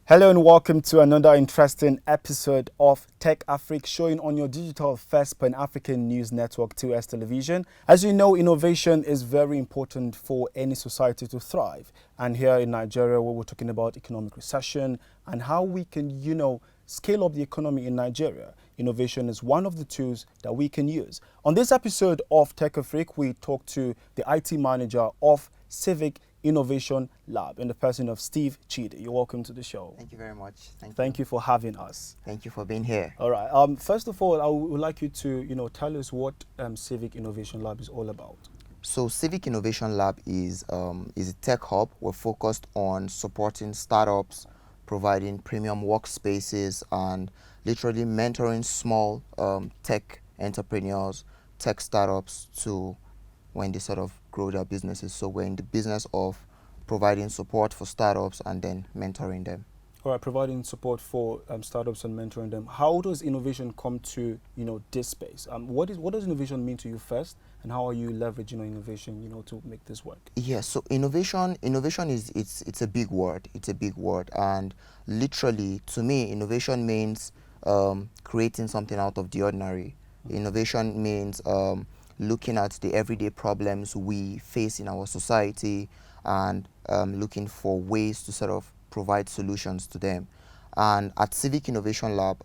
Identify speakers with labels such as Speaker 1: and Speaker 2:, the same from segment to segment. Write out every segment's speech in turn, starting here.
Speaker 1: Hello and welcome to another interesting episode of Tech Afrik, showing on your digital first Pan-African news network 2S Television. As you know, innovation is very important for any society to thrive. And here in Nigeria, where we're talking about economic recession and how we can, scale up the economy in Nigeria. Innovation is one of the tools that we can use. On this episode of Tech Afrik, we talk to the IT manager of Civic Innovation Lab in the person of Steve Chidi. You're welcome to the show.
Speaker 2: Thank you very much.
Speaker 1: Thank you for having us.
Speaker 2: Thank you for being here.
Speaker 1: All right. First of all, I would like you to, tell us what Civic Innovation Lab is all about.
Speaker 2: So Civic Innovation Lab is a tech hub. We're focused on supporting startups, providing premium workspaces, and literally mentoring small tech entrepreneurs, tech startups to when they sort of grow their businesses. So we're in the business of providing support for startups and then mentoring them.
Speaker 1: All right, providing support for startups and mentoring them. How does innovation come to this space? What does innovation mean to you first, and how are you leveraging innovation to make this work?
Speaker 2: Yeah, so innovation is it's a big word. It's a big word, and literally to me, innovation means creating something out of the ordinary. Innovation means looking at the everyday problems we face in our society and looking for ways to sort of provide solutions to them. And at Civic Innovation Lab,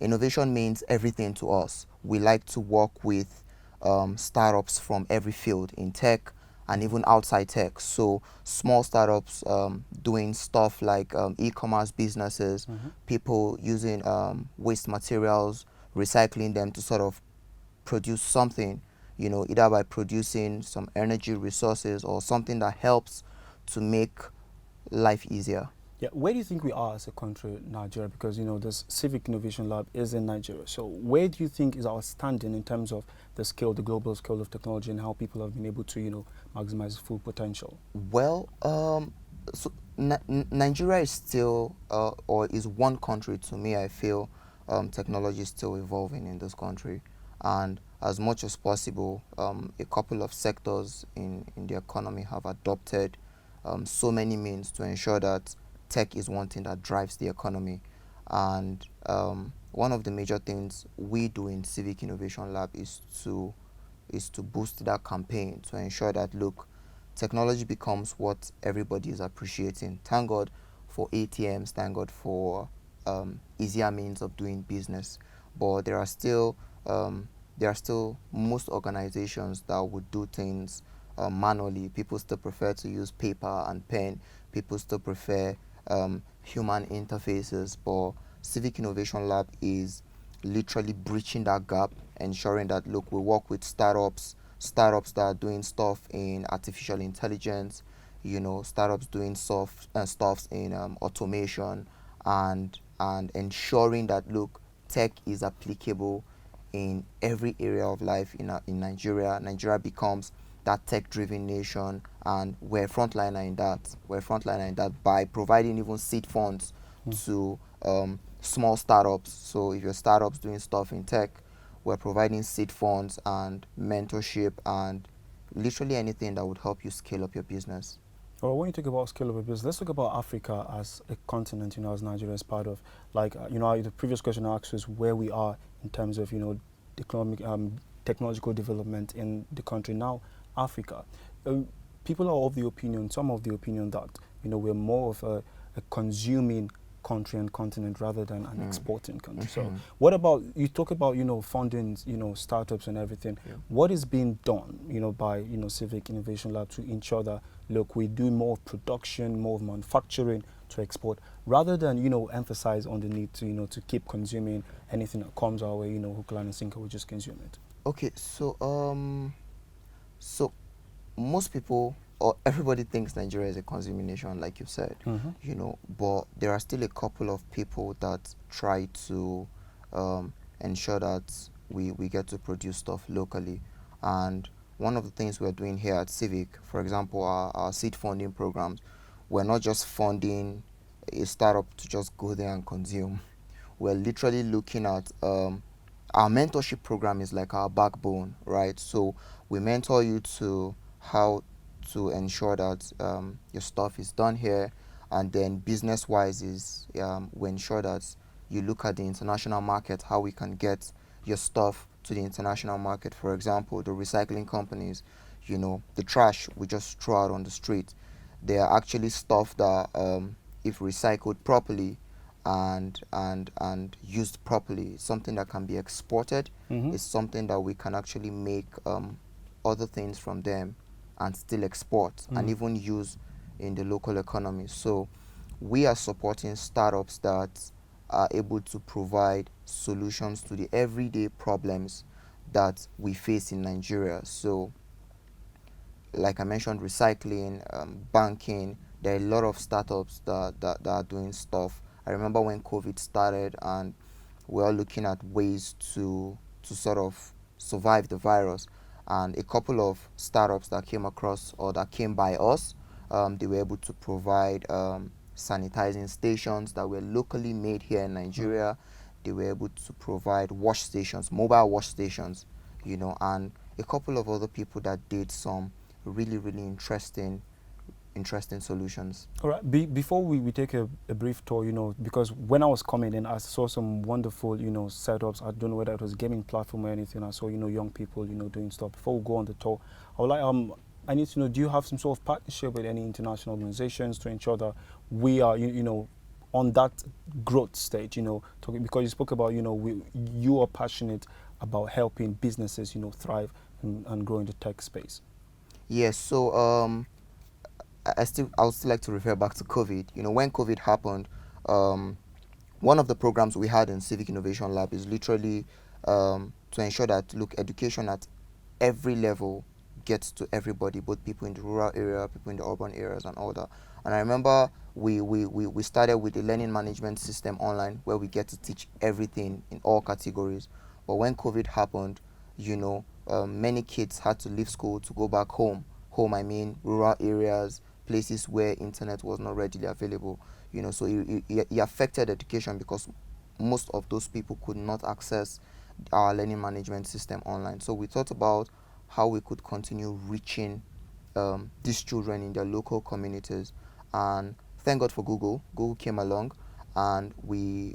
Speaker 2: innovation means everything to us. We like to work with startups from every field in tech and even outside tech. So small startups doing stuff like e-commerce businesses, people using waste materials, recycling them to sort of produce something, either by producing some energy resources or something that helps to make life easier.
Speaker 1: Yeah, where do you think we are as a country, Nigeria? Because this Civic Innovation Lab is in Nigeria. So where do you think is our standing in terms of the global scale of technology, and how people have been able to maximize full potential?
Speaker 2: Well, so Nigeria is still, or is one country to me. I feel technology is still evolving in this country, and as much as possible, a couple of sectors in the economy have adopted so many means to ensure that tech is one thing that drives the economy. And one of the major things we do in Civic Innovation Lab is to boost that campaign to ensure that, look, technology becomes what everybody is appreciating. Thank God for ATMs, thank God for easier means of doing business, but there are still most organizations that would do things manually. People still prefer to use paper and pen. People still prefer human interfaces, but Civic Innovation Lab is literally breaching that gap, ensuring that, look, we work with startups that are doing stuff in artificial intelligence, startups doing stuffs in automation, and ensuring that, look, tech is applicable in every area of life in Nigeria. Nigeria becomes that tech-driven nation, and we're frontliner in that. We're frontliner in that by providing even seed funds to small startups. So if your startup's doing stuff in tech, we're providing seed funds and mentorship and literally anything that would help you scale up your business.
Speaker 1: Well, when you talk about scale of a business, let's talk about Africa as a continent, as Nigeria is part of. The previous question I asked was where we are in terms of, economic, technological development in the country. Now, Africa. People are of the opinion, some of the opinion that, we're more of a consuming country and continent rather than an exporting country. So what about, you talk about, funding, startups and everything. Yeah. What is being done, by, Civic Innovation Lab to ensure that, look, we do more of production, more of manufacturing to export, rather than, emphasize on the need to, to keep consuming anything that comes our way, hook, line and sinker, we just consume it.
Speaker 2: Okay, so most people or everybody thinks Nigeria is a consuming nation, like you said, but there are still a couple of people that try to ensure that we get to produce stuff locally. And one of the things we're doing here at Civic, for example, our seed funding programs, we're not just funding a startup to just go there and consume. We're literally looking at our mentorship program is like our backbone, right? So we mentor you to how to ensure that your stuff is done here, And then business-wise is we ensure that you look at the international market, how we can get your stuff to the international market. For example, the recycling companies, the trash we just throw out on the street, they are actually stuff that, if recycled properly and used properly, it's something that can be exported.
Speaker 1: Mm-hmm.
Speaker 2: It's something that we can actually make other things from them and still export and even use in the local economy. So we are supporting startups that are able to provide solutions to the everyday problems that we face in Nigeria. So, like I mentioned, recycling, banking, there are a lot of startups that are doing stuff. I remember when COVID started and we are looking at ways to sort of survive the virus. And a couple of startups that came across or that came by us, they were able to provide sanitizing stations that were locally made here in Nigeria. They were able to provide wash stations, mobile wash stations, and a couple of other people that did some really, really interesting solutions.
Speaker 1: All right. Before we take a brief tour, because when I was coming in, I saw some wonderful, setups. I don't know whether it was gaming platform or anything. I saw, young people, doing stuff. Before we go on the tour, I would like, I need to know, do you have some sort of partnership with any international organizations to ensure that we are, on that growth stage, talking, because you spoke about, you are passionate about helping businesses, thrive and grow in the tech space.
Speaker 2: Yes, so I would still like to refer back to COVID. When COVID happened, one of the programs we had in Civic Innovation Lab is literally to ensure that, look, education at every level gets to everybody, both people in the rural area, people in the urban areas, and all that. And I remember we started with the learning management system online, where we get to teach everything in all categories. But when COVID happened, many kids had to leave school to go back home. Home, I mean rural areas, places where internet was not readily available. So it affected education because most of those people could not access our learning management system online. So we thought about how we could continue reaching these children in their local communities. And thank God for Google. Google came along, and we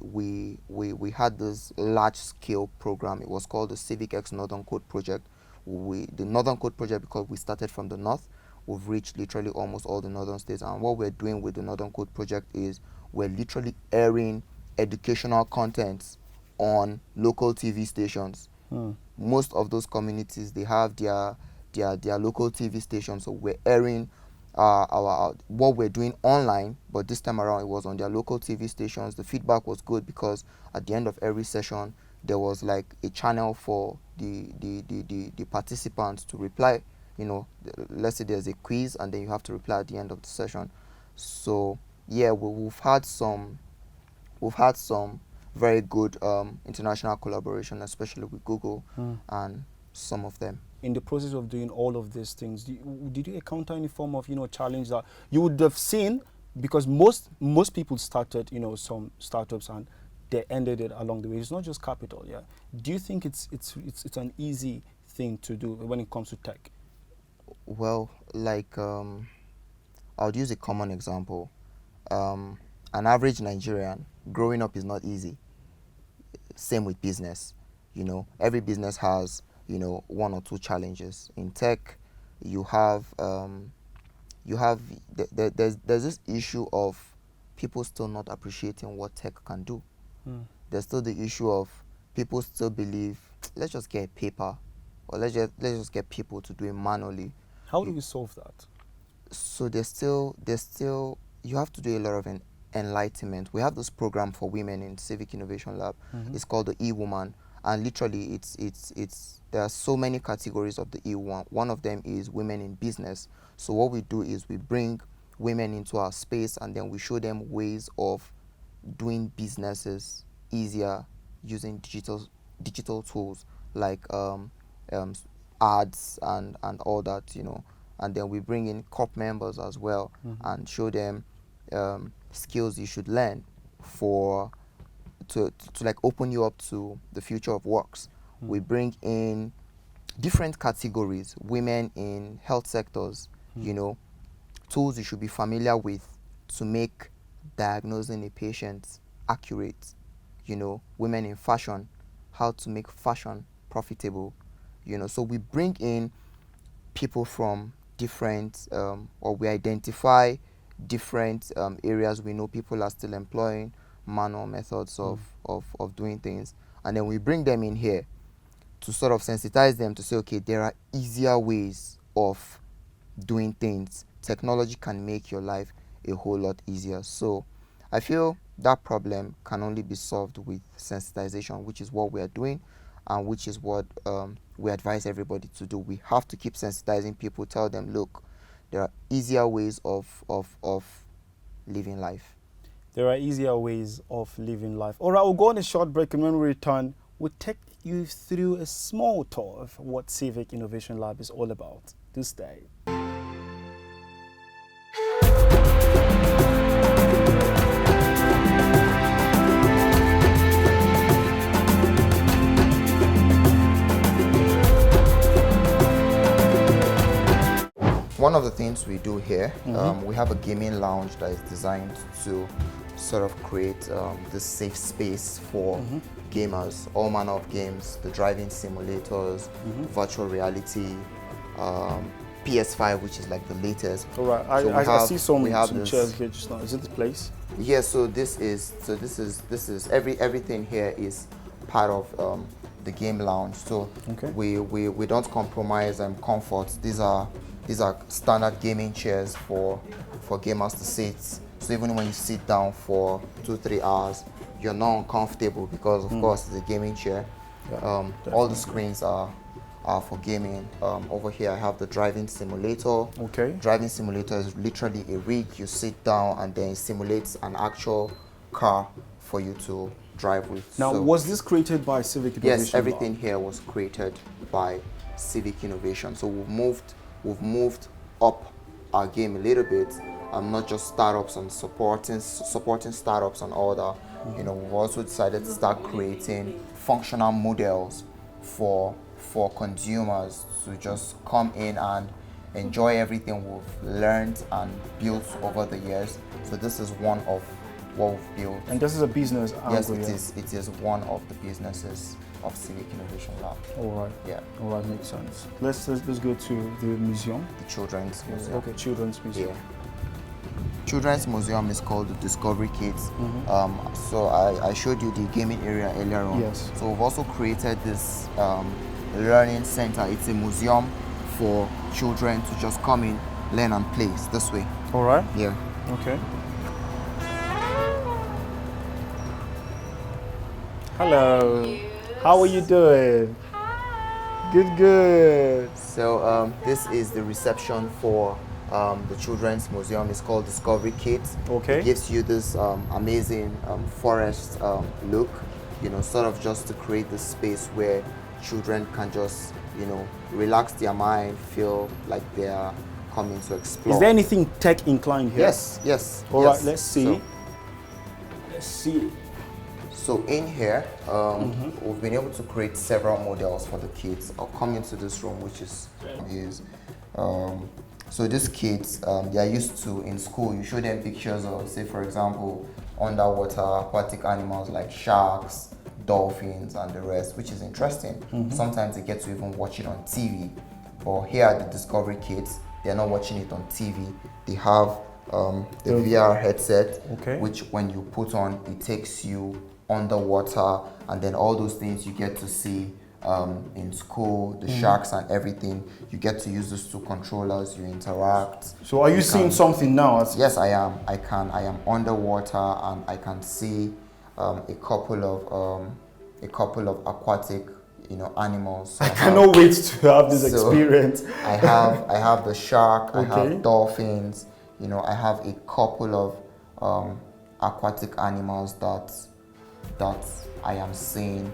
Speaker 2: had this large scale program. It was called the Civic X Northern Code Project. The Northern Code Project, because we started from the north, we've reached literally almost all the northern states. And what we're doing with the Northern Code Project is we're literally airing educational contents on local TV stations. Most of those communities, they have their local TV stations, so we're airing our what we're doing online, but this time around it was on their local TV stations. The feedback was good because at the end of every session there was like a channel for the participants to reply. Let's say there's a quiz and then you have to reply at the end of the session. So yeah, we've had some very good international collaboration, especially with Google and some of them.
Speaker 1: In the process of doing all of these things, did you encounter any form of challenge that you would have seen? Because most people started some startups and they ended it along the way. It's not just capital. Yeah. Do you think it's an easy thing to do when it comes to tech?
Speaker 2: Well, like I would use a common example. An average Nigerian growing up is not easy. Same with business. Every business has one or two challenges. In tech, you have there's this issue of people still not appreciating what tech can do. There's still the issue of people still believe, let's just get paper, or let's just get people to do it manually.
Speaker 1: How do we solve that?
Speaker 2: So there's still you have to do a lot of enlightenment. We have this program for women in Civic Innovation Lab. It's called the E-Woman, and literally it's there are so many categories of the E-Woman. One of them is women in business. So what we do is we bring women into our space, and then we show them ways of doing businesses easier using digital tools like ads and all that. And then we bring in corp members as well and show them skills you should learn for to like open you up to the future of works. We bring in different categories, women in health sectors, tools you should be familiar with to make diagnosing a patient accurate. Women in fashion, how to make fashion profitable. So we bring in people from different, or we identify different areas we know people are still employing manual methods of doing things, and then we bring them in here to sort of sensitize them to say, okay, there are easier ways of doing things. Technology can make your life a whole lot easier. So I feel that problem can only be solved with sensitization, which is what we are doing, and which is what we advise everybody to do. We have to keep sensitizing people, tell them, look, there are easier ways of living life.
Speaker 1: There are easier ways of living life. All right, we'll go on a short break, and when we return, we'll take you through a small tour of what Civic Innovation Lab is all about. Do stay.
Speaker 2: One of the things we do here, we have a gaming lounge that is designed to sort of create this safe space for gamers, all manner of games, the driving simulators, virtual reality, PS5, which is like the latest.
Speaker 1: All right, I see some chairs here just now. Is it the place?
Speaker 2: Yeah, so this is everything here is part of the game lounge. So we don't compromise comfort. These are standard gaming chairs for gamers to sit. So even when you sit down for 2-3 hours, you're not uncomfortable because of course it's a gaming chair.
Speaker 1: Yeah,
Speaker 2: all the screens are for gaming. Over here I have the driving simulator.
Speaker 1: Okay.
Speaker 2: Driving simulator is literally a rig. You sit down and then it simulates an actual car for you to drive with.
Speaker 1: Now, was this created by Civic Innovation?
Speaker 2: Yes, everything here was created by Civic Innovation. So we've moved up our game a little bit. Not just startups and supporting startups and all that. We've also decided to start creating functional models for consumers to just come in and enjoy everything we've learned and built over the years. So this is one of what we've built.
Speaker 1: And this is a business angle.
Speaker 2: Yes, it is one of the businesses of Civic Innovation Lab.
Speaker 1: All right.
Speaker 2: Yeah.
Speaker 1: All right, makes sense. Let's go to the museum.
Speaker 2: The Children's Museum.
Speaker 1: Okay, Children's Museum.
Speaker 2: Yeah. Children's Museum is called the Discovery Kids. So I showed you the gaming area earlier on.
Speaker 1: Yes.
Speaker 2: So we've also created this learning center. It's a museum for children to just come in, learn and play. It's this way.
Speaker 1: All right.
Speaker 2: Yeah.
Speaker 1: Okay. Hello. How are you doing? Good.
Speaker 2: So this is the reception for the Children's Museum. It's called Discovery Kids.
Speaker 1: Okay.
Speaker 2: It gives you this amazing forest look, sort of just to create this space where children can just, relax their mind, feel like they are coming to explore.
Speaker 1: Is there anything tech inclined here?
Speaker 2: Yes.
Speaker 1: All right, let's see. Let's see.
Speaker 2: So in here, we've been able to create several models for the kids. I'll come into this room, which is so these kids, they are used to, in school, you show them pictures of, say for example, underwater aquatic animals like sharks, dolphins, and the rest, which is interesting. Sometimes they get to even watch it on TV. But here at the Discovery Kids, they're not watching it on TV. They have the VR headset, which when you put on, it takes you underwater, and then all those things you get to see in school, the sharks and everything, you get to use those two controllers, you interact.
Speaker 1: So are you seeing something now?
Speaker 2: Yes, I am. I am underwater and I can see a couple of aquatic, animals. So
Speaker 1: I cannot wait to have this experience.
Speaker 2: I have the shark, I have dolphins, I have a couple of aquatic animals that I am seeing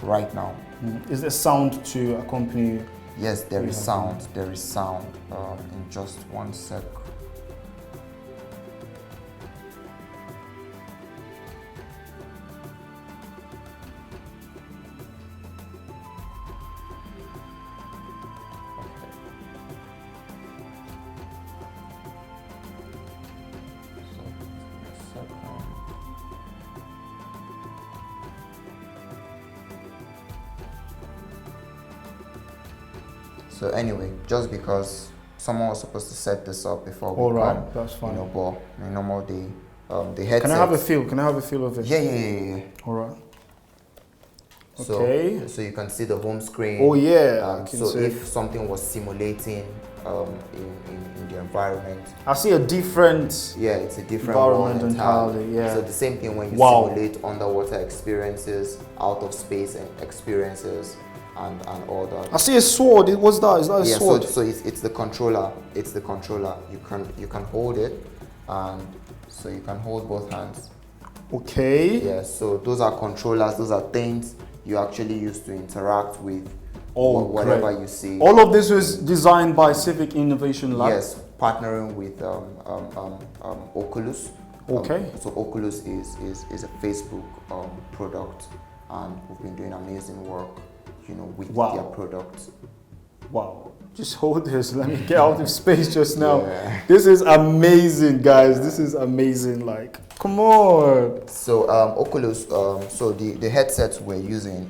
Speaker 2: right now.
Speaker 1: Is there sound to accompany?
Speaker 2: Yes, there is sound. There is sound. In just one sec. So anyway, just because someone was supposed to set this up before we
Speaker 1: All right,
Speaker 2: come,
Speaker 1: that's fine.
Speaker 2: you know, but in normal day, the headset.
Speaker 1: Can I have a feel? Can I have a feel of it?
Speaker 2: Yeah.
Speaker 1: All right.
Speaker 2: So,
Speaker 1: Okay.
Speaker 2: so you can see the home screen.
Speaker 1: Oh yeah. I can
Speaker 2: So
Speaker 1: see.
Speaker 2: if something was simulating in the environment,
Speaker 1: I see a different.
Speaker 2: yeah, it's a different
Speaker 1: Environment
Speaker 2: world entirely.
Speaker 1: entirely, yeah.
Speaker 2: So the same thing when you
Speaker 1: Wow.
Speaker 2: simulate underwater experiences, out of space experiences, and all that.
Speaker 1: I see a sword. What's that? Is that a
Speaker 2: Yeah,
Speaker 1: sword?
Speaker 2: so it's the controller. It's the controller. You can hold it, and so you can hold both hands.
Speaker 1: Okay.
Speaker 2: Yeah, so those are controllers. Those are things you actually use to interact with whatever
Speaker 1: great.
Speaker 2: you see.
Speaker 1: All of this was designed by Civic Innovation Lab.
Speaker 2: Yes, partnering with Oculus.
Speaker 1: Okay.
Speaker 2: So Oculus is a Facebook product, and we've been doing amazing work, you know, with
Speaker 1: Wow.
Speaker 2: their products.
Speaker 1: Wow. Just hold this. Let me get out of space just now.
Speaker 2: Yeah.
Speaker 1: This is amazing, guys. This is amazing. Like, come on.
Speaker 2: So Oculus, so the headsets we're using,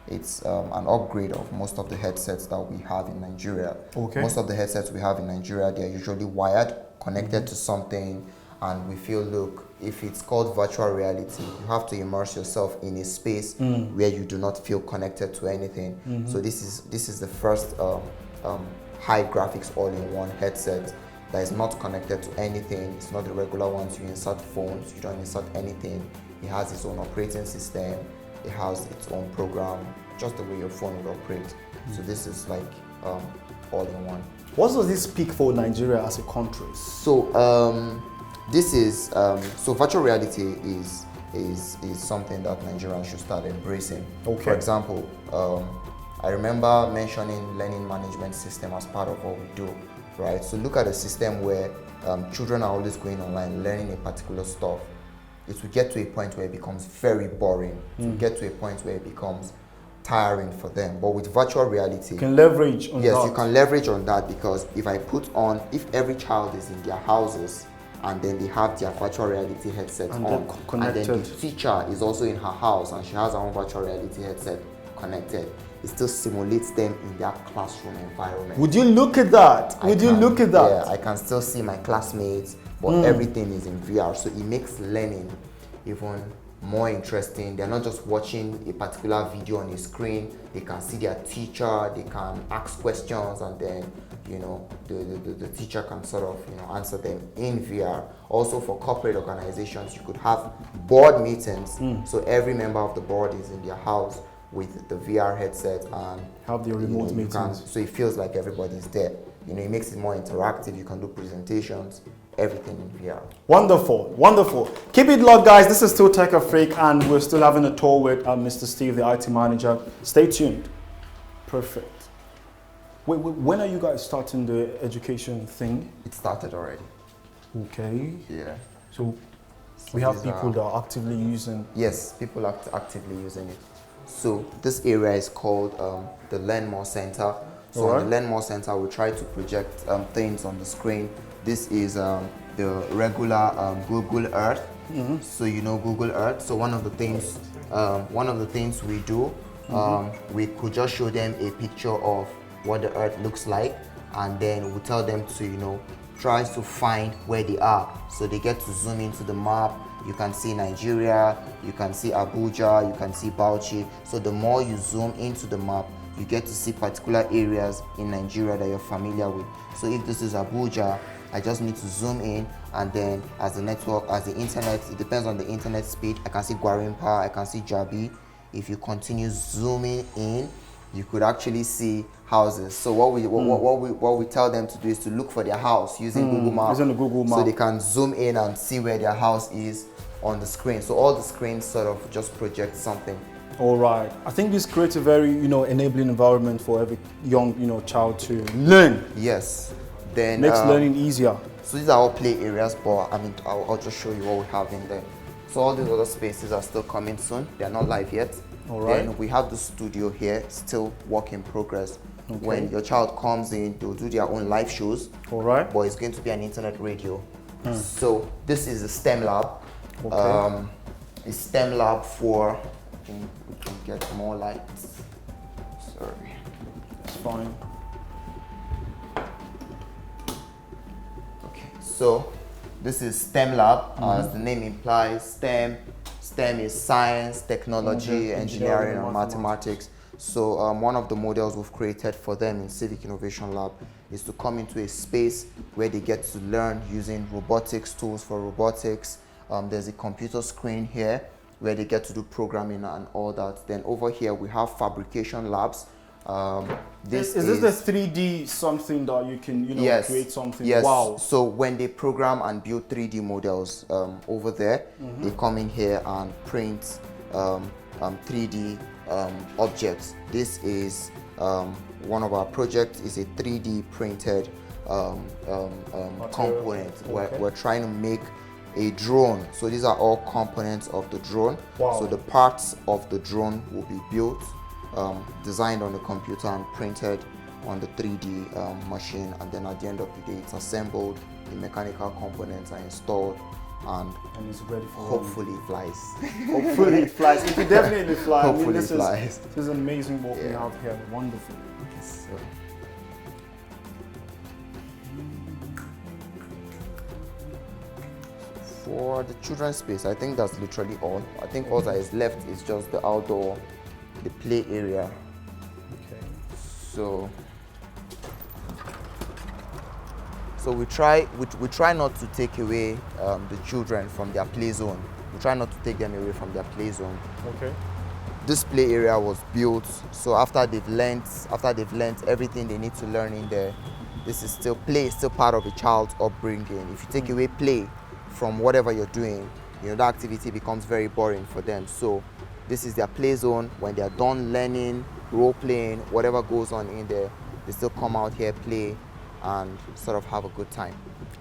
Speaker 2: it's an upgrade of most of the headsets that we have in Nigeria.
Speaker 1: Okay.
Speaker 2: Most of the headsets we have in Nigeria, they're usually wired, connected to something, and we feel, look, if it's called virtual reality, you have to immerse yourself in a space where you do not feel connected to anything. So this is the first high graphics all-in-one headset that is not connected to anything. It's not the regular ones you insert phones, you don't insert anything. It has its own operating system, it has its own program, just the way your phone would operate. So this is like all-in-one.
Speaker 1: What does this speak for Nigeria as a country?
Speaker 2: So this is so virtual reality is something that Nigerians should start embracing.
Speaker 1: Okay.
Speaker 2: For example, I remember mentioning learning management system as part of what we do, right? So look at a system where children are always going online, learning a particular stuff. It will get to a point where it becomes very boring. It will get to a point where it becomes tiring for them. But with virtual reality,
Speaker 1: You can leverage on
Speaker 2: yes,
Speaker 1: that.
Speaker 2: you can leverage on that, because if every child is in their houses and then they have their virtual reality headset
Speaker 1: And
Speaker 2: on,
Speaker 1: they're
Speaker 2: and
Speaker 1: connected.
Speaker 2: then the teacher is also in her house and she has her own virtual reality headset connected, it still simulates them in their classroom environment.
Speaker 1: Would you look at that? Would you look at that?
Speaker 2: Yeah, I can still see my classmates, but everything is in VR, so it makes learning even more interesting. They're not just watching a particular video on a screen, they can see their teacher, they can ask questions, and then, you know, the teacher can sort of, you know, answer them in VR. Also for corporate organizations, you could have board meetings, so every member of the board is in their house with the VR headset, and
Speaker 1: Have the remote
Speaker 2: you can,
Speaker 1: meetings.
Speaker 2: so it feels like everybody's there. You know, it makes it more interactive. You can do presentations, everything in VR.
Speaker 1: Wonderful, wonderful. Keep it locked, guys. This is still Tech Afrik, and we're still having a tour with Mr. Steve, the IT manager. Stay tuned. Perfect. Wait, when are you guys starting the education thing?
Speaker 2: It started already.
Speaker 1: Okay.
Speaker 2: Yeah.
Speaker 1: So we have
Speaker 2: these
Speaker 1: people
Speaker 2: are-
Speaker 1: that are actively using.
Speaker 2: Yes, people are actively using it. So this area is called the Learn More Center. So
Speaker 1: Alright.
Speaker 2: on the Learn More Center, we try to project things on the screen. This is the regular Google Earth. So you know Google Earth. So one of the things we do, we could just show them a picture of what the Earth looks like, and then we tell them to, you know, try to find where they are. So they get to zoom into the map. You can see Nigeria, you can see Abuja, you can see Bauchi. So the more you zoom into the map, you get to see particular areas in Nigeria that you're familiar with. So if this is Abuja, I just need to zoom in, and then as the internet, it depends on the internet speed. I can see Gwarimpa, I can see Jabi. If you continue zooming in, you could actually see houses. So what we tell them to do is to look for their house using Google Maps.
Speaker 1: Using the Google
Speaker 2: So
Speaker 1: Map.
Speaker 2: they can zoom in and see where their house is on the screen. So all the screens sort of just project something.
Speaker 1: All right. I think this creates a very, enabling environment for every young, child to learn.
Speaker 2: Yes. Then
Speaker 1: Makes learning easier.
Speaker 2: So these are all play areas, but I mean, I'll just show you what we have in there. So all these other spaces are still coming soon. They're not live yet.
Speaker 1: All right.
Speaker 2: Then we have the studio here, still work in progress.
Speaker 1: Okay.
Speaker 2: When your child comes in, they'll do their own live shows.
Speaker 1: All right.
Speaker 2: But it's going to be an internet radio. So this is a STEM lab.
Speaker 1: Okay.
Speaker 2: A STEM lab for, I think we can get more lights. Sorry.
Speaker 1: fine.
Speaker 2: Okay, so this is STEM lab, as the name implies. STEM is science, technology, engineering, and mathematics. So one of the models we've created for them in Civic Innovation Lab is to come into a space where they get to learn using robotics tools for robotics. There's a computer screen here where they get to do programming and all that. Then over here we have fabrication labs.
Speaker 1: Is this the 3D something that you can,
Speaker 2: yes,
Speaker 1: create something?
Speaker 2: Yes.
Speaker 1: Wow.
Speaker 2: So when they program and build 3D models over there, they come in here and print 3D objects. This is one of our projects is a 3D printed component.
Speaker 1: Okay.
Speaker 2: We're trying to make a drone. So these are all components of the drone.
Speaker 1: Wow.
Speaker 2: So the parts of the drone will be built, designed on the computer and printed on the 3D machine, and then at the end of the day it's assembled, the mechanical components are installed, and
Speaker 1: it's ready for
Speaker 2: hopefully it flies.
Speaker 1: Hopefully it flies. It will definitely fly.
Speaker 2: Hopefully
Speaker 1: this
Speaker 2: it flies.
Speaker 1: This is amazing what we have here. Wonderful.
Speaker 2: So, for the children's space, I think that's literally all. I think all that is left is just the outdoor, the play area.
Speaker 1: Okay.
Speaker 2: So we try not to take away the children from their play zone. We try not to take them away from their play zone.
Speaker 1: Okay.
Speaker 2: This play area was built, so after they've learned everything they need to learn in there, this is still play, still part of a child's upbringing. If you take away play from whatever you're doing, that activity becomes very boring for them. So this is their play zone. When they're done learning, role playing, whatever goes on in there, they still come out here, play, and sort of have a good time.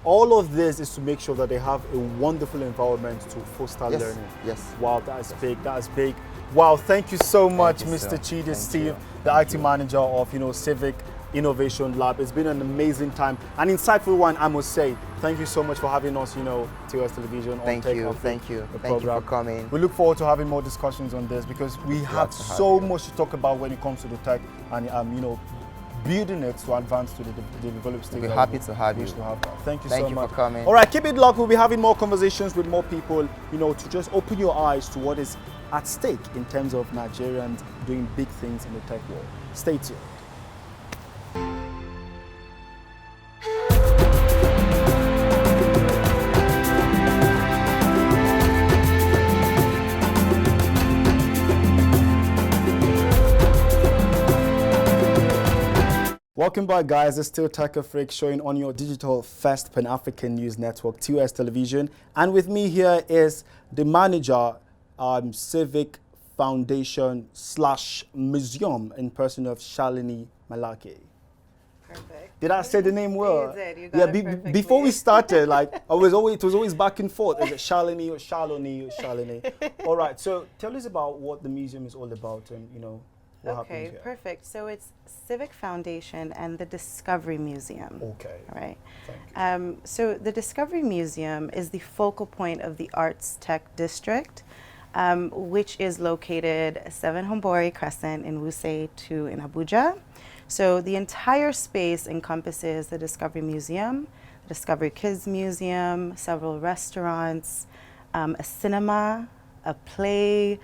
Speaker 1: All of this is to make sure that they have a wonderful environment to foster learning.
Speaker 2: Yes.
Speaker 1: Wow, that is big. That is big. Wow, thank you so much, Mr. Chidi Steve, the IT manager of Civic Innovation Lab. It's been an amazing time, an insightful one, I must say. Thank you so much for having us, TOS Television on Tech Afrik,
Speaker 2: Thank you for coming.
Speaker 1: We look forward to having more discussions on this because we have so much to talk about when it comes to the tech and building it to advance to the developed stage.
Speaker 2: We'll be happy to have you.
Speaker 1: Thank you so much.
Speaker 2: Thank you for coming.
Speaker 1: All right, keep it locked. We'll be having more conversations with more people, to just open your eyes to what is at stake in terms of Nigerians doing big things in the tech world. Stay tuned. Welcome back, guys. It's still Tech Afrik showing on your digital first Pan-African news network, TOS Television. And with me here is the manager, Civic Foundation / Museum in person of Shalini Malake.
Speaker 3: Perfect.
Speaker 1: Did I say the name well?
Speaker 3: You did. You got it perfectly.
Speaker 1: Before we started, it was always back and forth. Is it Shalini or Shaloni or Shalini? All right. So tell us about what the museum is all about, and what happens here.
Speaker 3: Perfect. So it's Civic Foundation and the Discovery Museum.
Speaker 1: Okay.
Speaker 3: All right.
Speaker 1: Thank you.
Speaker 3: So the Discovery Museum is the focal point of the Arts Tech District, which is located 7 Hombori Crescent in Wuse 2 in Abuja. So the entire space encompasses the Discovery Museum, the Discovery Kids Museum, several restaurants, a cinema, a playroom,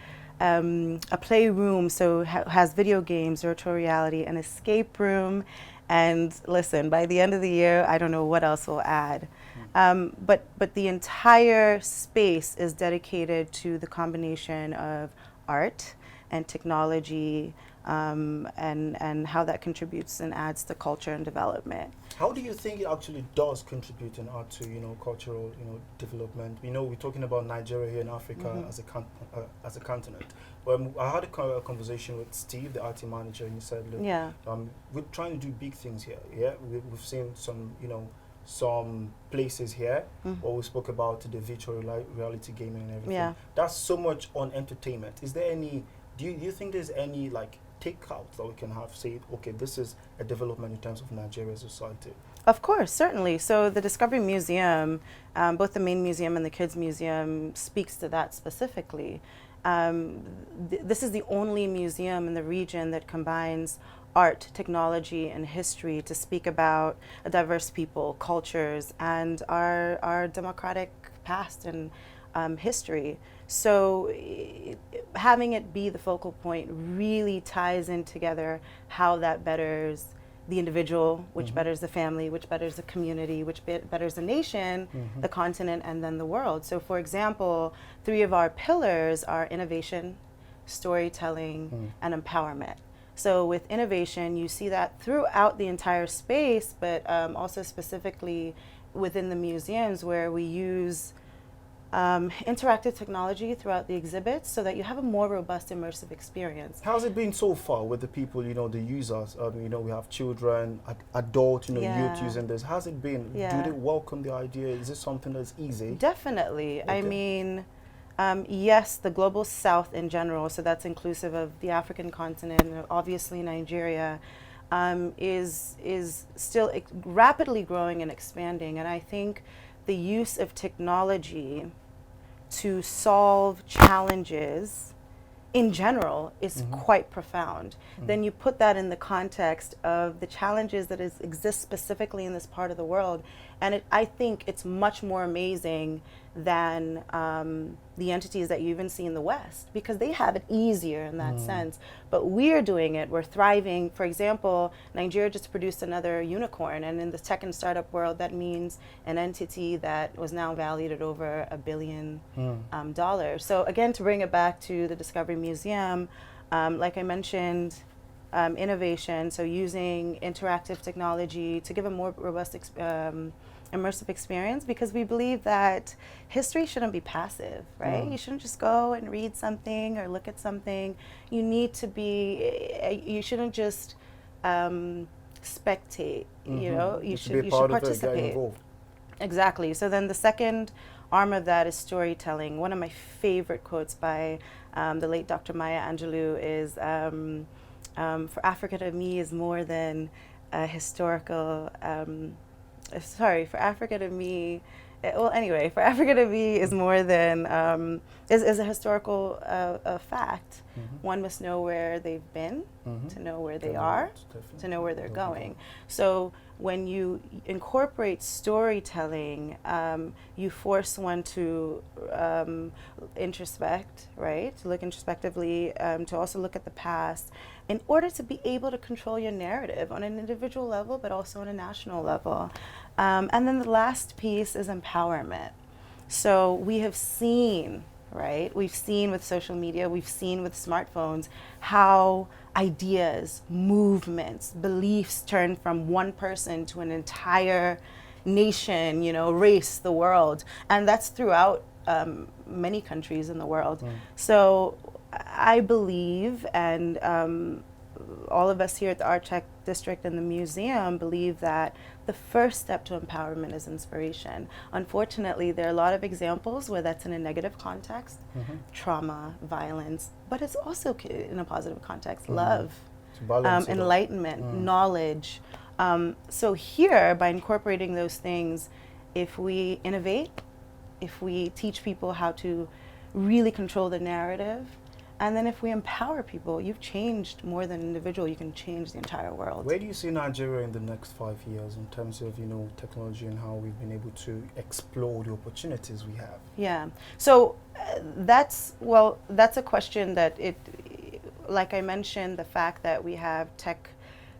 Speaker 3: so has video games, virtual reality, an escape room, and listen, by the end of the year, I don't know what else we'll add. But the entire space is dedicated to the combination of art and technology, and how that contributes and adds to culture and development.
Speaker 1: How do you think it actually does contribute in art to cultural development? We're talking about Nigeria here in Africa as a continent. I had a conversation with Steve, the IT manager, and he said, look, we're trying to do big things here. Yeah, we've seen some places here where we spoke about the virtual reality gaming and everything.
Speaker 3: Yeah.
Speaker 1: That's so much on entertainment. Is there any? Do you think there's any takeout that we can have? Say, okay, this is a development in terms of Nigeria's society.
Speaker 3: Of course, certainly. So the Discovery Museum, both the main museum and the Kids Museum, speaks to that specifically. This is the only museum in the region that combines art, technology, and history to speak about a diverse people, cultures, and our democratic past and history. So having it be the focal point really ties in together how that betters the individual, which betters the family, which betters the community, which betters the nation, the continent, and then the world. So for example, 3 of our pillars are innovation, storytelling, and empowerment. So with innovation, you see that throughout the entire space, but also specifically within the museums where we use interactive technology throughout the exhibits so that you have a more robust immersive experience.
Speaker 1: How's it been so far with the people, the users? We have children, adults, youth using this. How's it been?
Speaker 3: Yeah.
Speaker 1: Do they welcome the idea? Is it something that's easy?
Speaker 3: Definitely.
Speaker 1: Okay.
Speaker 3: I mean, yes, the global south in general, so that's inclusive of the African continent, and obviously Nigeria, is still rapidly growing and expanding. And I think the use of technology to solve challenges in general is quite profound. Then you put that in the context of the challenges that exist specifically in this part of the world, and I think it's much more amazing than the entities that you even see in the West, because they have it easier in that sense. But we're doing it, we're thriving. For example, Nigeria just produced another unicorn, and in the tech and startup world, that means an entity that was now valued at over $1 billion. So again, to bring it back to the Discovery Museum, like I mentioned, innovation, so using interactive technology to give a more robust immersive experience, because we believe that history shouldn't be passive, right? You shouldn't just go and read something or look at something. You need to be, you shouldn't just spectate, you should participate.
Speaker 1: Get involved.
Speaker 3: Exactly. So then the second arm of that is storytelling. One of my favorite quotes by the late Dr. Maya Angelou is, for Africa to me is more than a historical, for Africa to me, for Africa to me is more than, is a historical fact. One must know where they've been to know where they are, to know where they're going. So when you incorporate storytelling, you force one to introspect, right? To look introspectively, to also look at the past, in order to be able to control your narrative on an individual level, but also on a national level. And then the last piece is empowerment. So we have seen, right? We've seen with social media, we've seen with smartphones, how ideas, movements, beliefs turn from one person to an entire nation, race, the world. And that's throughout many countries in the world. So I believe, and all of us here at the Art Tech District and the museum believe, that the first step to empowerment is inspiration. Unfortunately, there are a lot of examples where that's in a negative context, trauma, violence, but it's also in a positive context, love, enlightenment, knowledge. So here, by incorporating those things, if we innovate, if we teach people how to really control the narrative, and then if we empower people, you've changed more than an individual, you can change the entire world.
Speaker 1: Where do you see Nigeria in the next 5 years in terms of, technology and how we've been able to explore the opportunities we have?
Speaker 3: Yeah, so that's a question that like I mentioned, the fact that we have tech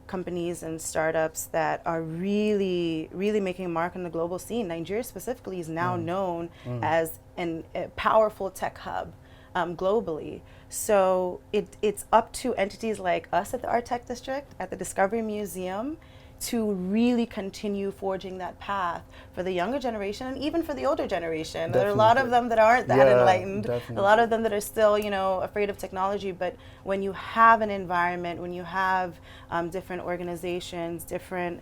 Speaker 3: companies and startups that are really, really making a mark on the global scene. Nigeria specifically is now known as a powerful tech hub globally. So it's up to entities like us at the Art Tech District, at the Discovery Museum, to really continue forging that path for the younger generation and even for the older generation. There are a lot of them that aren't that enlightened, a lot of them that are still, afraid of technology. But when you have an environment, when you have different organizations, different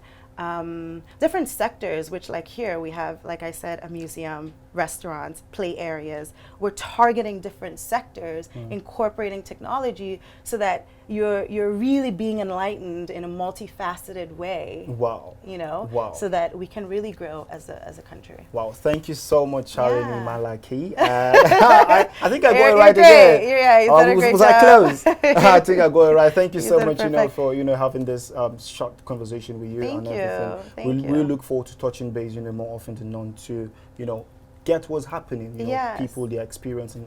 Speaker 3: sectors, which like here we have, like I said, a museum, restaurants, play areas. We're targeting different sectors, incorporating technology so that you're really being enlightened in a multifaceted way.
Speaker 1: Wow.
Speaker 3: You know,
Speaker 1: Wow.
Speaker 3: so that we can really grow as a country.
Speaker 1: Wow, thank you so much, Charlie
Speaker 3: Yeah.
Speaker 1: Malaki. I think I got it
Speaker 3: You're
Speaker 1: right
Speaker 3: great.
Speaker 1: again.
Speaker 3: Yeah, you did a great
Speaker 1: was I
Speaker 3: job.
Speaker 1: close? I think I got it right. Thank you
Speaker 3: You
Speaker 1: so
Speaker 3: did
Speaker 1: much,
Speaker 3: perfect.
Speaker 1: for having this short conversation with you
Speaker 3: Thank
Speaker 1: and
Speaker 3: you.
Speaker 1: everything.
Speaker 3: Thank
Speaker 1: We
Speaker 3: you.
Speaker 1: look forward to touching base, more often than not to, get what's happening.
Speaker 3: Yes.
Speaker 1: People, their experience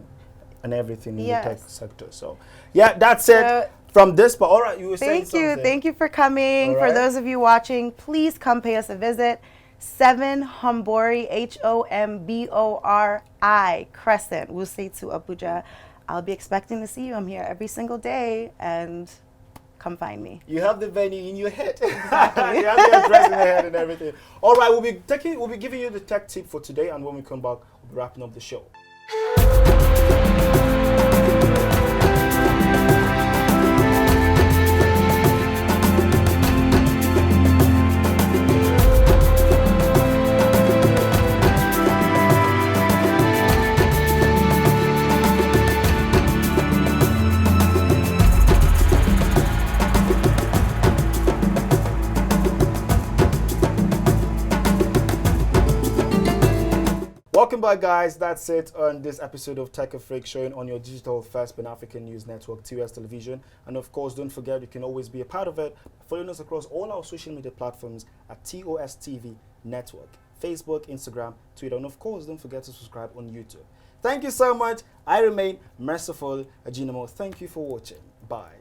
Speaker 1: and everything in
Speaker 3: Yes.
Speaker 1: the tech sector. So, yeah, that's it
Speaker 3: So-
Speaker 1: from this. But all right, you were saying
Speaker 3: Thank you.
Speaker 1: something.
Speaker 3: Thank you for coming.
Speaker 1: All
Speaker 3: For
Speaker 1: right.
Speaker 3: those of you watching, please come pay us a visit. 7 Hombori, Hombori Crescent, Wuse to Abuja. I'll be expecting to see you. I'm here every single day, and come find me.
Speaker 1: You have the venue in your head. You have the address in your head and everything. All right, we'll be giving you the tech tip for today, and when we come back, we'll be wrapping up the show. Welcome back, guys. That's it on this episode of Tech Afrik, showing on your digital first Pan-African news network, TOS Television. And of course, don't forget, you can always be a part of it, following us across all our social media platforms at TOS TV Network, Facebook, Instagram, Twitter, and of course, don't forget to subscribe on YouTube. Thank you so much. I remain merciful, Ajinamo. Thank you for watching. Bye.